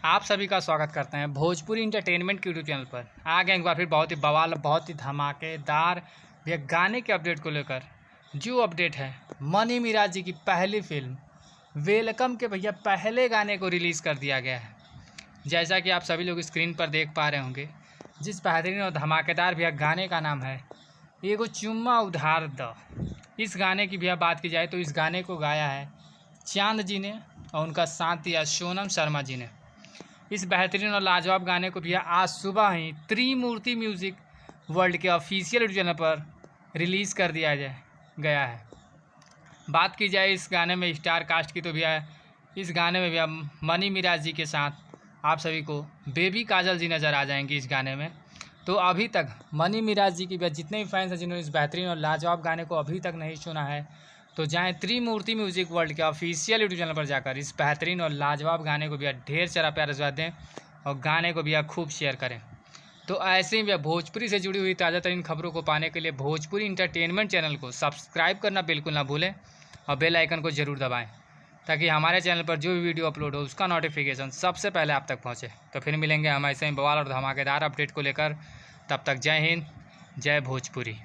आप सभी का स्वागत करते हैं भोजपुरी इंटरटेनमेंट के यूट्यूब चैनल पर। आ गए एक बार फिर बहुत ही बवाल, बहुत ही धमाकेदार भैया गाने के अपडेट को लेकर। जो अपडेट है मनी मिराज जी की पहली फिल्म वेलकम के भैया पहले गाने को रिलीज़ कर दिया गया है। जैसा कि आप सभी लोग स्क्रीन पर देख पा रहे होंगे, जिस बेहतरीन और धमाकेदार भैया गाने का नाम है एगो चुम्मा उधार द। इस गाने की भैया बात की जाए तो इस गाने को गाया है चांद जी ने और उनका साथ दिया सोनम शर्मा जी ने। इस बेहतरीन और लाजवाब गाने को भैया आज सुबह ही त्रिमूर्ति म्यूज़िक वर्ल्ड के ऑफिशियल यूट्यूब चैनल पर रिलीज़ कर दिया गया है। बात की जाए इस गाने में स्टार कास्ट की तो भैया इस गाने में भैया मनी मिराज जी के साथ आप सभी को बेबी काजल जी नज़र आ जाएंगी इस गाने में। तो अभी तक मनी मिराज जी की भैया जितने भी फैंस हैं जिन्होंने इस बेहतरीन और लाजवाब गाने को अभी तक नहीं सुना है तो जाएँ त्रिमूर्ति म्यूज़िक वर्ल्ड के ऑफिशियल यूट्यूब चैनल पर जाकर इस बेहतरीन और लाजवाब गाने को भैया ढेर सारा प्यार आशीर्वाद दें और गाने को भैया खूब शेयर करें। तो ऐसे ही भैया भोजपुरी से जुड़ी हुई ताज़ा तरीन खबरों को पाने के लिए भोजपुरी इंटरटेनमेंट चैनल को सब्सक्राइब करना बिल्कुल ना भूलें और बेल आइकन को ज़रूर दबाएँ ताकि हमारे चैनल पर जो भी वीडियो अपलोड हो उसका नोटिफिकेशन सबसे पहले आप तक पहुँचे। तो फिर मिलेंगे हम ऐसे ही बवाल और धमाकेदार अपडेट को लेकर। तब तक जय हिंद, जय भोजपुरी।